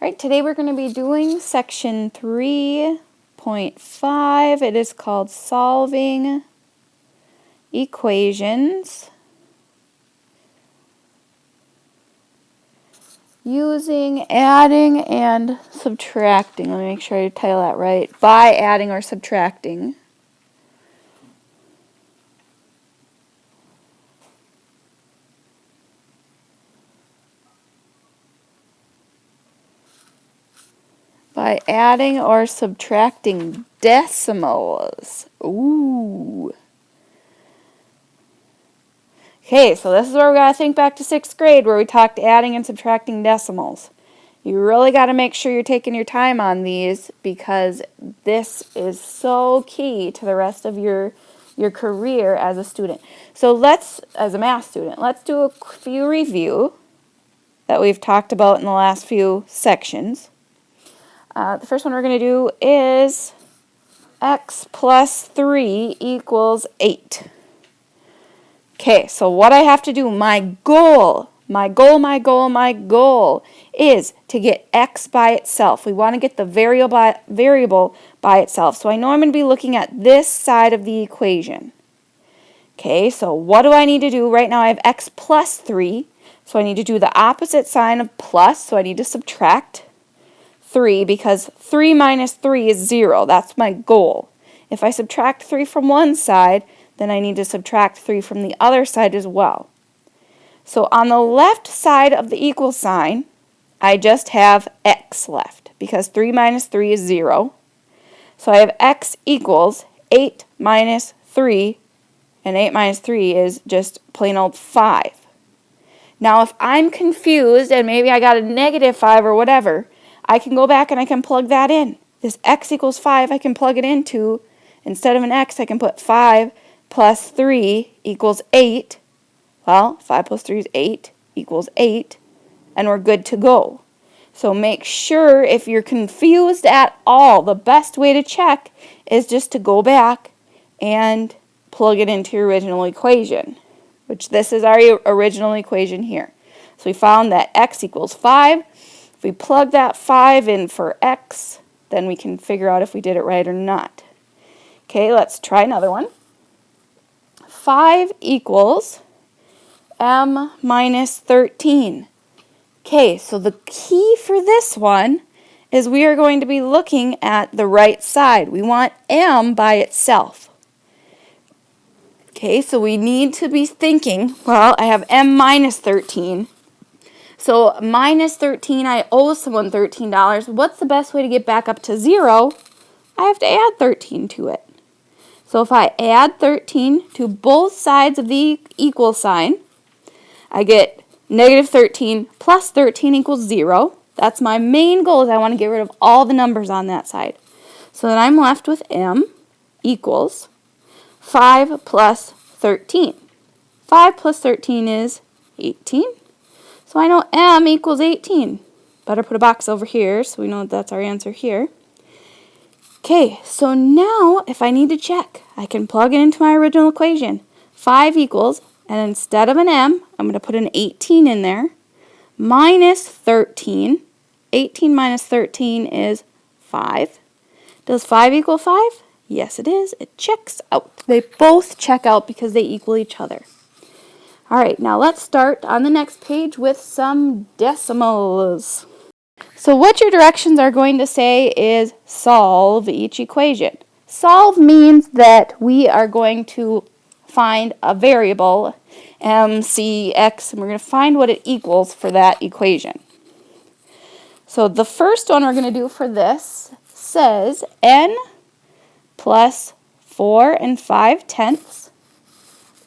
Right, today we're going to be doing section 3.5. It is called Solving Equations Using Adding and Subtracting. Let me make sure I title that right. By adding or subtracting. By adding or subtracting decimals. Ooh. Okay, so this is where we got to think back to 6th grade where we talked adding and subtracting decimals. You really got to make sure you're taking your time on these because this is so key to the rest of your career as a student. So as a math student, let's do a few review that we've talked about in the last few sections. The first one we're going to do is x plus 3 equals 8. Okay, so what I have to do, my goal is to get x by itself. We want to get the variable by itself. So I know I'm going to be looking at this side of the equation. Okay, so what do I need to do? Right now I have x plus 3. So I need to do the opposite sign of plus. So I need to subtract 3 because 3 minus 3 is 0. That's my goal. If I subtract 3 from one side, then I need to subtract 3 from the other side as well. So on the left side of the equal sign, I just have x left because 3 minus 3 is 0. So I have x equals 8 minus 3, and 8 minus 3 is just plain old 5. Now if I'm confused and maybe I got a negative 5 or whatever, I can go back and I can plug that in. This x equals 5 I can plug it into. Instead of an x, I can put 5 plus 3 equals 8. Well, 5 plus 3 is 8 equals 8, and we're good to go. So make sure if you're confused at all, the best way to check is just to go back and plug it into your original equation, which this is our original equation here. So we found that x equals 5. If we plug that 5 in for x, then we can figure out if we did it right or not. Okay, let's try another one. 5 equals m minus 13. Okay, so the key for this one is we are going to be looking at the right side. We want m by itself. Okay, so we need to be thinking, well, I have m minus 13. So minus 13, I owe someone $13. What's the best way to get back up to 0? I have to add 13 to it. So if I add 13 to both sides of the equal sign, I get negative 13 plus 13 equals 0. That's my main goal, is I want to get rid of all the numbers on that side. So then I'm left with m equals 5 plus 13. 5 plus 13 is 18. So I know m equals 18. Better put a box over here so we know that's our answer here. Okay, so now if I need to check, I can plug it into my original equation. 5 equals, and instead of an m, I'm going to put an 18 in there, minus 13. 18 minus 13 is 5. Does 5 equal 5? Yes, it is. It checks out. They both check out because they equal each other. All right, now let's start on the next page with some decimals. So what your directions are going to say is solve each equation. Solve means that we are going to find a variable, m, c, x, and we're going to find what it equals for that equation. So the first one we're going to do for this says n plus 4 5/10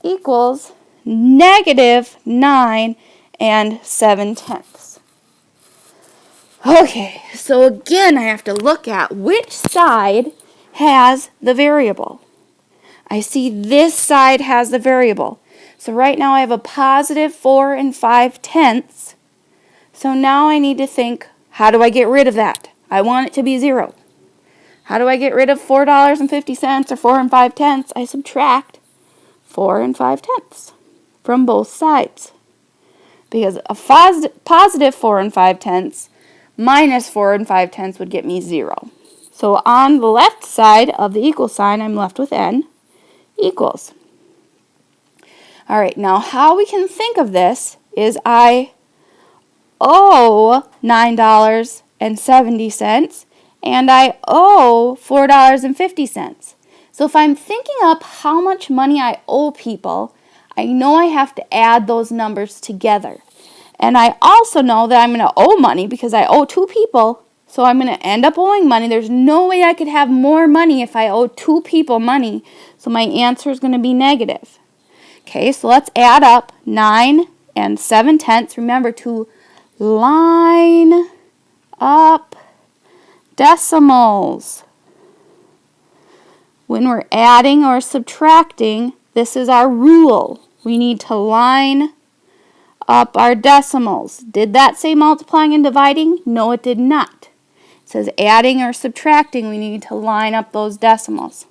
equals negative 9 7/10. Okay, so again I have to look at which side has the variable. I see this side has the variable. So right now I have a positive 4 5/10. So now I need to think, how do I get rid of that? I want it to be 0. How do I get rid of $4.50 or 4 5/10? I subtract 4 5/10 from both sides. Because a positive 4 5/10 minus 4 5/10 would get me 0. So on the left side of the equal sign, I'm left with n equals. All right, now how we can think of this is I owe $9.70 and I owe $4.50. So if I'm thinking up how much money I owe people, I know I have to add those numbers together. And I also know that I'm going to owe money because I owe 2 people. So I'm going to end up owing money. There's no way I could have more money if I owe 2 people money. So my answer is going to be negative. Okay, so let's add up 9 7/10. Remember to line up decimals. When we're adding or subtracting, this is our rule. We need to line up our decimals. Did that say multiplying and dividing? No, it did not. It says adding or subtracting, we need to line up those decimals.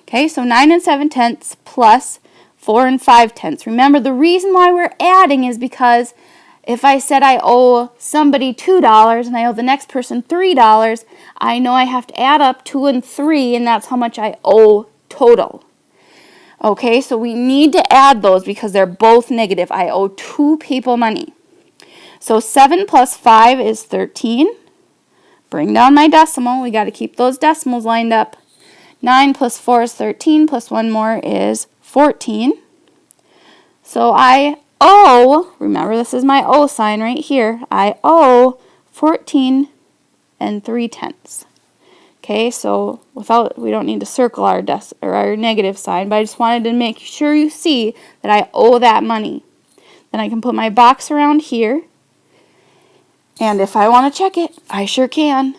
Okay, so 9 7/10 plus 4 5/10. Remember, the reason why we're adding is because if I said I owe somebody $2 and I owe the next person $3, I know I have to add up 2 and 3, and that's how much I owe total. Okay, so we need to add those because they're both negative. I owe 2 people money. So 7 plus 5 is 13. Bring down my decimal. We got to keep those decimals lined up. 9 plus 4 is 13, plus 1 more is 14. So I owe, remember this is my O sign right here, I owe 14 3/10. Okay, so we don't need to circle our negative sign, but I just wanted to make sure you see that I owe that money. Then I can put my box around here, and if I want to check it, I sure can.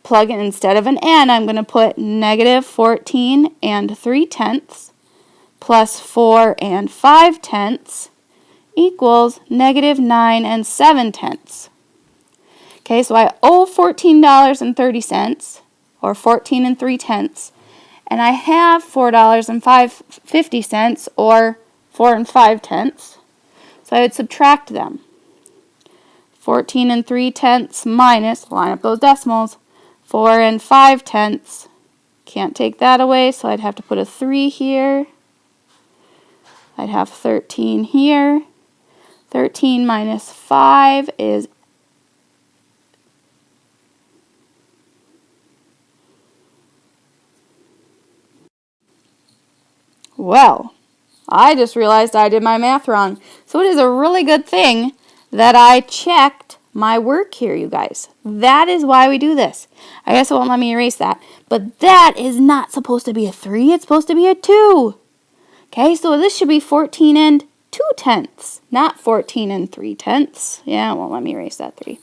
Plug in, instead of an n, I'm going to put negative 14 3/10 plus 4 5/10 equals negative 9 7/10. Okay, so I owe $14.30, or 14 3/10, and I have $4.50, or 4 5/10. So I would subtract them. 14 3/10 minus, line up those decimals, 4 5/10. Can't take that away, so I'd have to put a 3 here. I'd have 13 here. 13 minus 5 is well, I just realized I did my math wrong. So it is a really good thing that I checked my work here, you guys. That is why we do this. I guess it won't let me erase that. But that is not supposed to be a 3. It's supposed to be a 2. Okay, so this should be 14 2/10, not 14 3/10. Yeah, it won't let me erase that 3.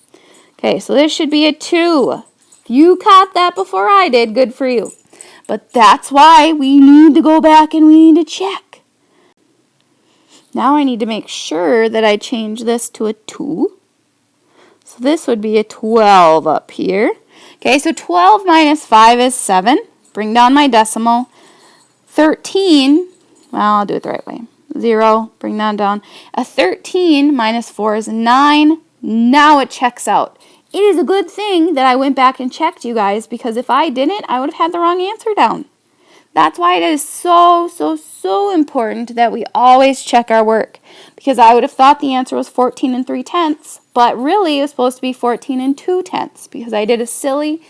Okay, so this should be a 2. If you caught that before I did, good for you. But that's why we need to go back and we need to check. Now I need to make sure that I change this to a 2. So this would be a 12 up here. Okay, so 12 minus 5 is 7. Bring down my decimal. 13, well, I'll do it the right way. 0, bring that down. A 13 minus 4 is 9. Now it checks out. It is a good thing that I went back and checked, you guys, because if I didn't, I would have had the wrong answer down. That's why it is so important that we always check our work, because I would have thought the answer was 14 3/10, but really it was supposed to be 14 2/10, because I did a silly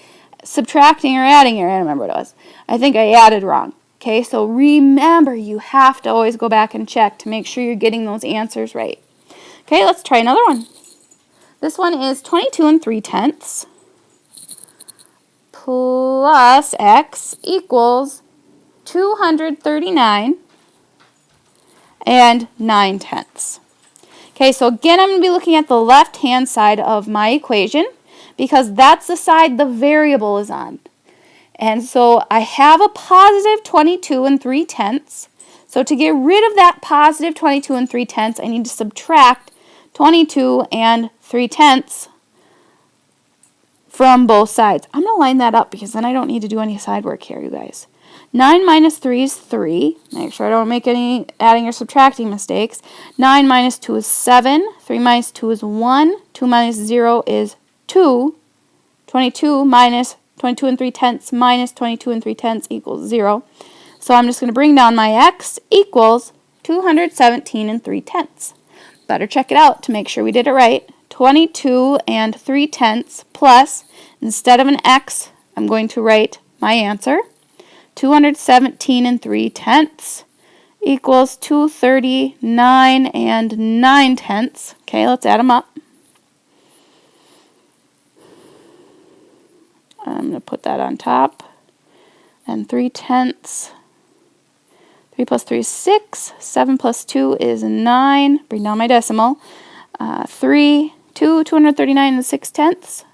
subtracting or adding here. I don't remember what it was. I think I added wrong. Okay, so remember, you have to always go back and check to make sure you're getting those answers right. Okay, let's try another one. This one is 22 3/10 plus x equals 239 9/10. Okay, so again, I'm going to be looking at the left-hand side of my equation because that's the side the variable is on. And so I have a positive 22 3/10. So to get rid of that positive 22 3/10, I need to subtract 22 3/10 from both sides. I'm going to line that up because then I don't need to do any side work here, you guys. 9 minus 3 is 3. Make sure I don't make any adding or subtracting mistakes. 9 minus 2 is 7. 3 minus 2 is 1. 2 minus 0 is 2. 22 minus 22 and 3/10 minus 22 and 3/10 equals 0. So I'm just going to bring down my x equals 217 and 3/10. Better check it out to make sure we did it right. 22 and 3/10 plus, instead of an x, I'm going to write my answer. 217 and 3/10 equals 239 and 9/10. Okay, let's add them up. I'm going to put that on top. And 3/10. 3 plus 3 is 6. 7 plus 2 is 9. Bring down my decimal. 239 and 6/10.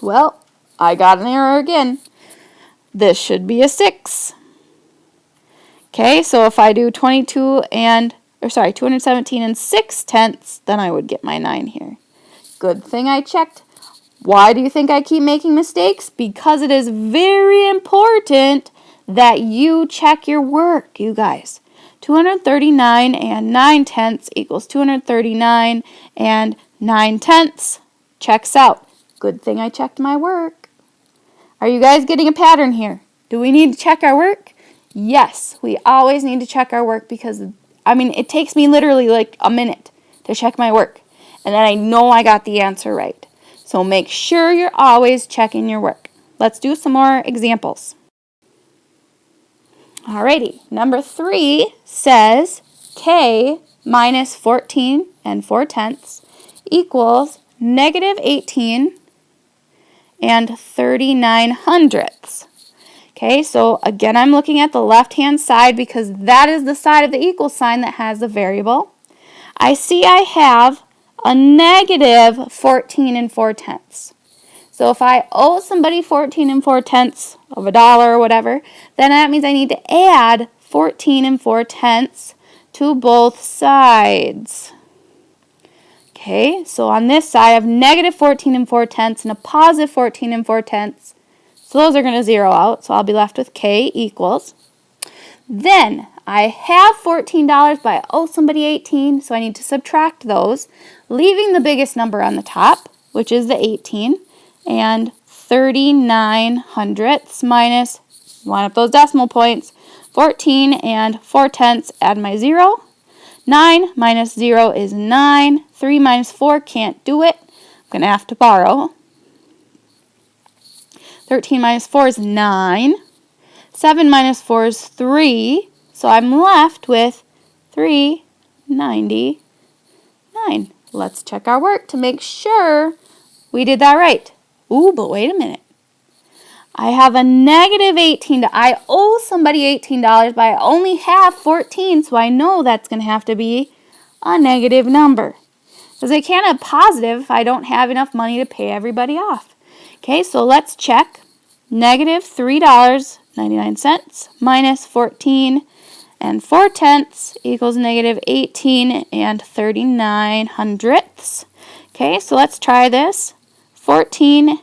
Well, I got an error again. This should be a 6. Okay, so if I do 217 and 6/10, then I would get my 9 here. Good thing I checked. Why do you think I keep making mistakes? Because it is very important that you check your work, you guys. 239 and 9/10 equals 239 and 9/10. Checks out. Good thing I checked my work. Are you guys getting a pattern here? Do we need to check our work? Yes, we always need to check our work because, it takes me literally like a minute to check my work. And then I know I got the answer right. So make sure you're always checking your work. Let's do some more examples. Alrighty, number 3 says k minus 14 and 4/10 equals negative 18 and 39/100. Okay, so again, I'm looking at the left-hand side because that is the side of the equal sign that has the variable. I see I have a negative 14 and 4/10. So if I owe somebody 14 and 4/10 of $1 or whatever, then that means I need to add 14 and 4/10 to both sides. Okay, so on this side I have negative 14 and 4/10 and a positive 14 and 4/10. So those are going to zero out, so I'll be left with k equals. Then I have $14, but I owe somebody 18, so I need to subtract those, leaving the biggest number on the top, which is the 18, and 39/100 minus, line up those decimal points, 14 and 4/10, add my 0. 9 minus 0 is 9. 3 minus 4, can't do it. I'm going to have to borrow. 13 minus 4 is 9. 7 minus 4 is 3. So I'm left with 399. Let's check our work to make sure we did that right. Ooh, but wait a minute. I have a negative 18. I owe somebody $18, but I only have 14, so I know that's going to have to be a negative number. Because I can't have positive if I don't have enough money to pay everybody off. Okay, so let's check. Negative $3.99 minus 14 and 4/10 equals negative 18 and 39/100. Okay, so let's try this. 14.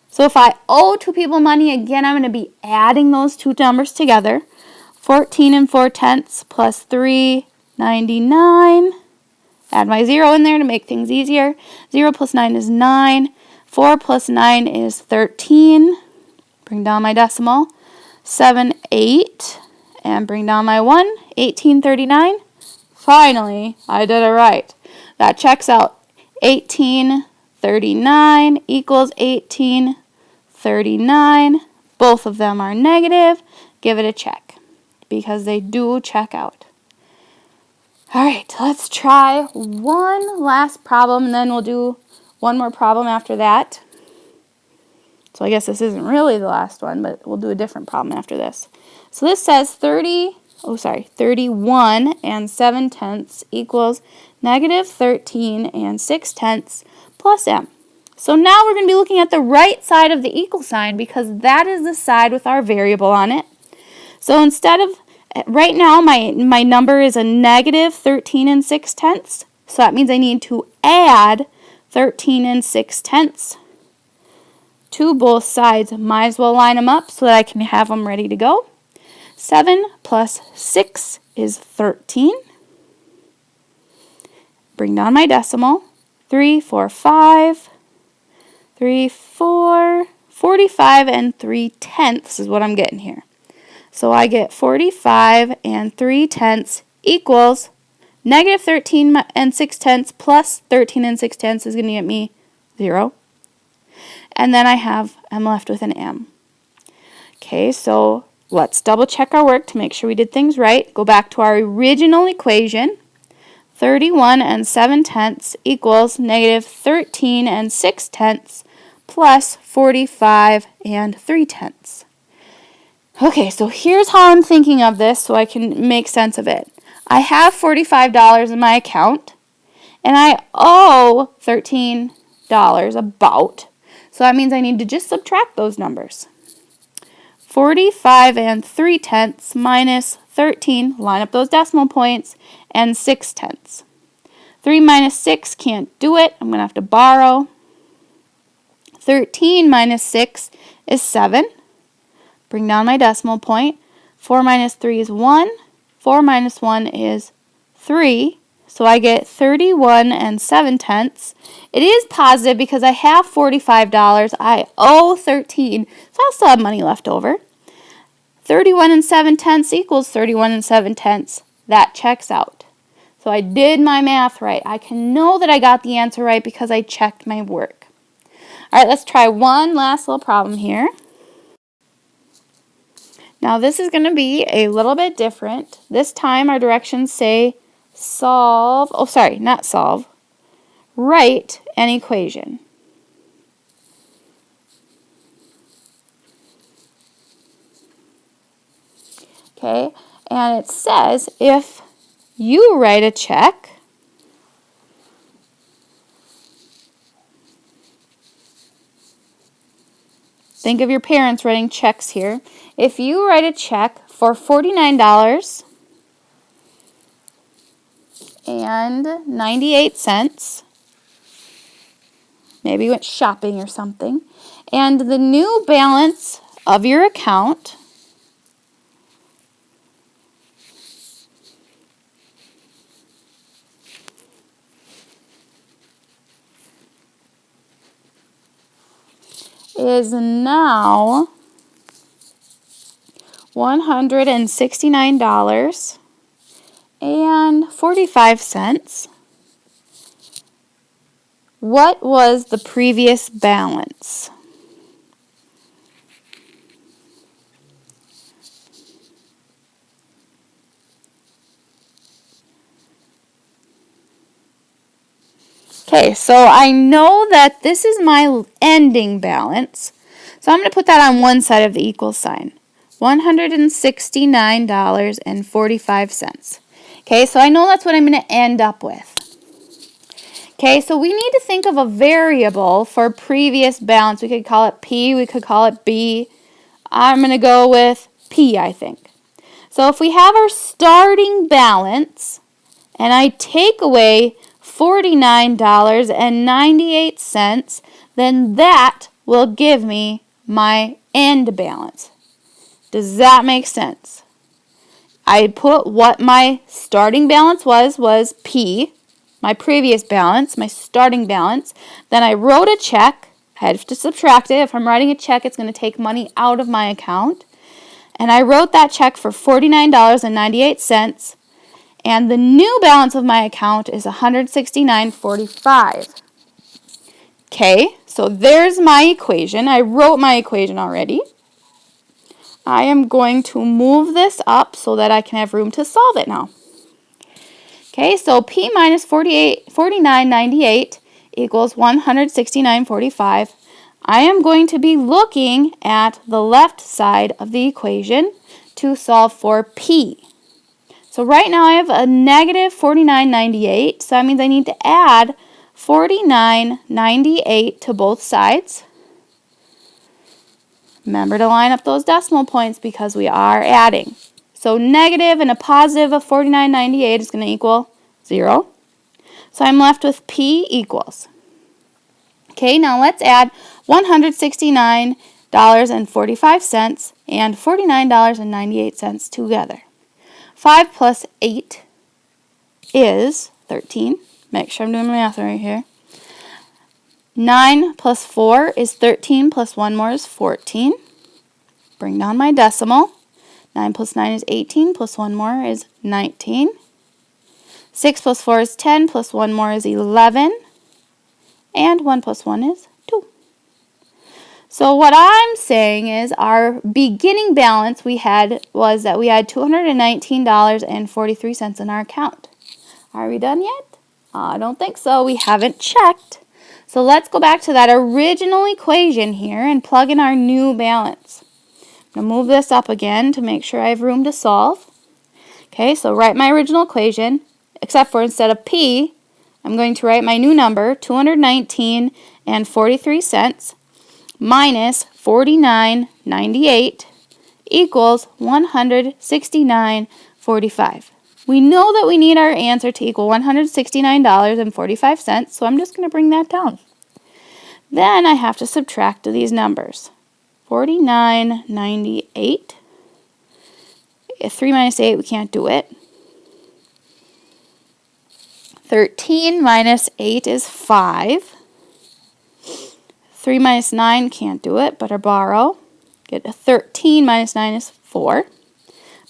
So if I owe two people money, again, I'm going to be adding those two numbers together. 14 and 4/10 plus 399. Add my 0 in there to make things easier. 0 plus 9 is 9. 4 plus 9 is 13. Bring down my decimal. 7, 8. And bring down my 1. 1839. Finally, I did it right. That checks out. 1839 equals 1839. Both of them are negative. Give it a check because they do check out. All right, let's try one last problem, and then we'll do one more problem after that. So I guess this isn't really the last one, but we'll do a different problem after this. So this says 31 and 7/10 equals negative 13 and 6/10 plus m. So now we're going to be looking at the right side of the equal sign because that is the side with our variable on it. So instead of, right now my number is a negative 13 and 6/10. So that means I need to add 13 and 6/10 to both sides. Might as well line them up so that I can have them ready to go. 7 plus 6 is 13. Bring down my decimal. 3, 4, 5, 3, 4, 45 and 3/10 is what I'm getting here. So I get 45 and 3/10 equals negative 13 and 6/10 plus 13 and 6/10 is going to get me 0. And then I'm left with an m. Okay, so let's double check our work to make sure we did things right. Go back to our original equation. 31 and 7/10 equals negative 13 and 6/10 plus 45 and 3/10. Okay, so here's how I'm thinking of this so I can make sense of it. I have $45 in my account, and I owe $13 about. So that means I need to just subtract those numbers. 45 and 3/10 minus 13, line up those decimal points, and 6/10. 3 minus 6, can't do it. I'm going to have to borrow. 13 minus 6 is 7. Bring down my decimal point. 4 minus 3 is 1. 4 minus 1 is 3. So I get 31 and 7/10. It is positive because I have $45. I owe 13, so I'll still have money left over. 31 and 7/10 equals 31 and 7/10. That checks out. So I did my math right. I can know that I got the answer right because I checked my work. All right, let's try one last little problem here. Now this is going to be a little bit different. This time our directions say solve, not solve, write an equation. Okay, and it says if you write a check, think of your parents writing checks here. If you write a check for $49.98, maybe you went shopping or something, and the new balance of your account is now $169.45. What was the previous balance? Okay, so I know that this is my ending balance. So I'm going to put that on one side of the equal sign. $169.45. Okay, so I know that's what I'm going to end up with. Okay, so we need to think of a variable for previous balance. We could call it P, we could call it B. I'm going to go with P, I think. So if we have our starting balance, and I take away $49.98, then that will give me my end balance. Does that make sense? I put what my starting balance was P, my previous balance, my starting balance. Then I wrote a check. I had to subtract it. If I'm writing a check, it's going to take money out of my account. And I wrote that check for $49.98. And the new balance of my account is $169.45. Okay, so there's my equation. I wrote my equation already. I am going to move this up so that I can have room to solve it now. Okay, so P minus 49.98 equals 169.45. I am going to be looking at the left side of the equation to solve for P. So right now I have a negative 49.98, so that means I need to add 49.98 to both sides. Remember to line up those decimal points because we are adding. So negative and a positive of 49.98 is going to equal 0. So I'm left with P equals. Okay, now let's add $169.45 and $49.98 together. 5 plus 8 is 13. Make sure I'm doing my math right here. 9 plus 4 is 13, plus 1 more is 14. Bring down my decimal. 9 plus 9 is 18, plus 1 more is 19. 6 plus 4 is 10, plus 1 more is 11. And 1 plus 1 is 2. So what I'm saying is our beginning balance was that we had $219.43 in our account. Are we done yet? I don't think so. We haven't checked. So let's go back to that original equation here and plug in our new balance. I'm going to move this up again to make sure I have room to solve. Okay, so write my original equation, except for instead of P, I'm going to write my new number, $219.43 minus $49.98 equals $169.45. We know that we need our answer to equal $169.45, so I'm just going to bring that down. Then I have to subtract these numbers. $49.98. 3 minus 8, we can't do it. 13 minus 8 is 5. 3 minus 9, can't do it, better borrow. Get a 13 minus 9 is 4.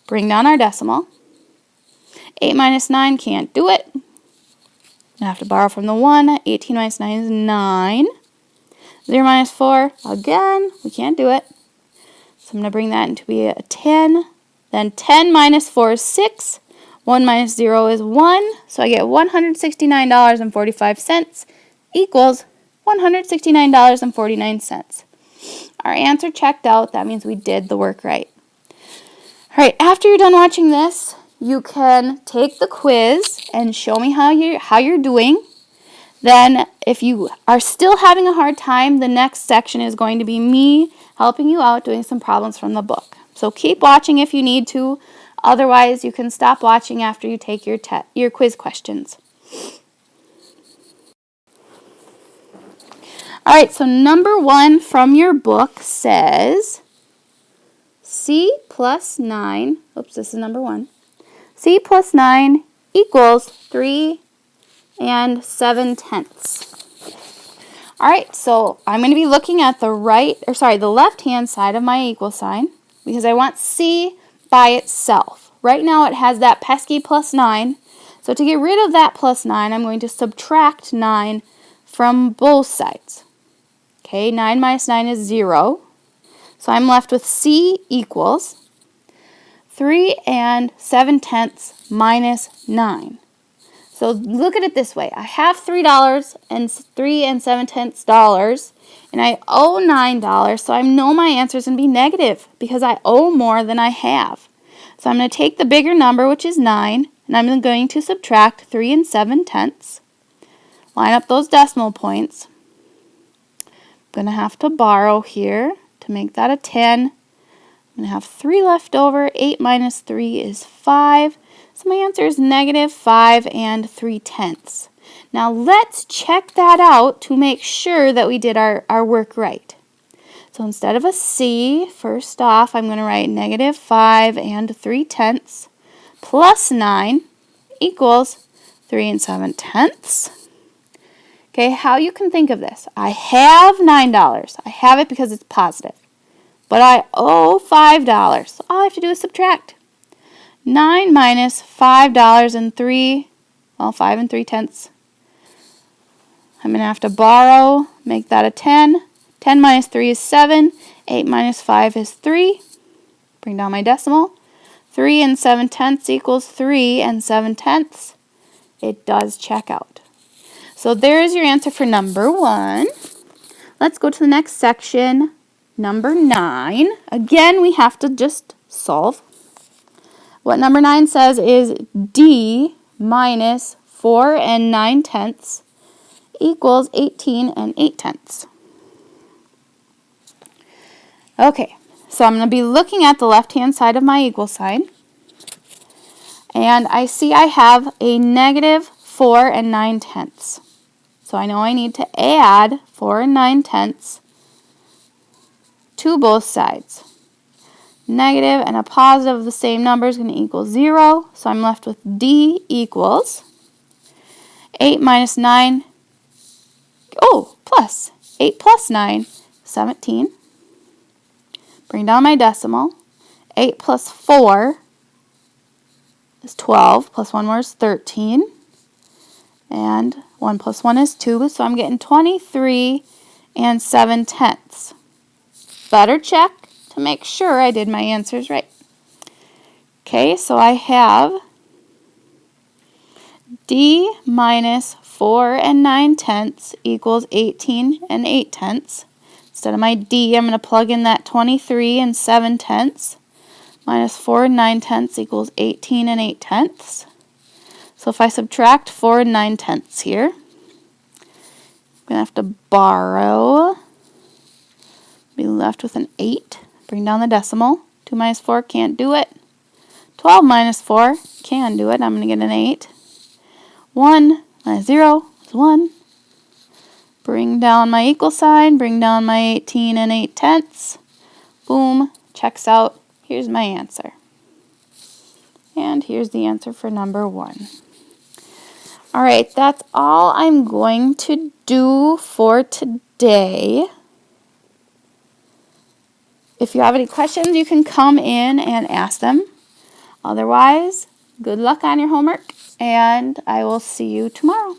Bring down our decimal. 8 minus 9, can't do it. I have to borrow from the 1. 18 minus 9 is 9. 0 minus 4, again, we can't do it. So I'm going to bring that into be a 10. Then 10 minus 4 is 6. 1 minus 0 is 1. So I get $169.45 equals $169.49. Our answer checked out. That means we did the work right. All right, after you're done watching this, you can take the quiz and show me how you're doing. Then if you are still having a hard time, the next section is going to be me helping you out doing some problems from the book. So keep watching if you need to. Otherwise, you can stop watching after you take your quiz questions. All right, so number 1 from your book says C plus 9, oops, this is number 1. C plus 9 equals 3 7/10. All right, so I'm going to be looking at the left-hand side of my equal sign because I want C by itself. Right now it has that pesky plus 9. So to get rid of that plus 9, I'm going to subtract 9 from both sides. Okay, 9 minus 9 is 0. So I'm left with C equals 3 7/10 minus 9. So look at it this way. I have $3 and 3 7/10, and I owe $9, so I know my answer is going to be negative because I owe more than I have. So I'm going to take the bigger number, which is 9, and I'm going to subtract 3 7/10. Line up those decimal points. I'm going to have to borrow here to make that a 10. I'm going to have 3 left over. 8 minus 3 is 5. So my answer is negative 5 3/10. Now let's check that out to make sure that we did our work right. So instead of a C, first off, I'm going to write negative 5 3/10 plus 9 equals 3 7/10. Okay, how you can think of this. I have $9. I have it because it's positive. But I owe $5. So all I have to do is subtract. 9 minus $5 and 3, well, 5 3/10. I'm going to have to borrow, make that a 10. 10 minus 3 is 7. 8 minus 5 is 3. Bring down my decimal. 3 7/10 equals 3 7/10. It does check out. So there's your answer for number 1. Let's go to the next section, number 9. Again, we have to just solve. What number 9 says is D minus 4 9/10 equals 18 8/10. Okay, so I'm going to be looking at the left-hand side of my equal sign. And I see I have a negative 4 9/10. So I know I need to add 4 9/10 to both sides. Negative and a positive of the same number is going to equal 0. So I'm left with D equals 8 minus 9, oh, plus. 8 plus 9, 17. Bring down my decimal. 8 plus 4 is 12, plus 1 more is 13. And 1 plus 1 is 2, so I'm getting 23 and 7/10. Better check to make sure I did my answers right. Okay, so I have D minus 4 and 9/10 equals 18 and 8/10. Instead of my D, I'm going to plug in that 23 and 7/10. Minus 4 and 9/10 equals 18 and 8/10. So if I subtract 4 and 9/10 here, I'm going to have to borrow. Be left with an 8. Bring down the decimal. 2 minus 4 can't do it. 12 minus 4 can do it. I'm going to get an 8. 1 minus 0 is 1. Bring down my equal sign. Bring down my 18 and 8/10. Boom. Checks out. Here's my answer. And here's the answer for number 1. All right, that's all I'm going to do for today. If you have any questions, you can come in and ask them. Otherwise, good luck on your homework, and I will see you tomorrow.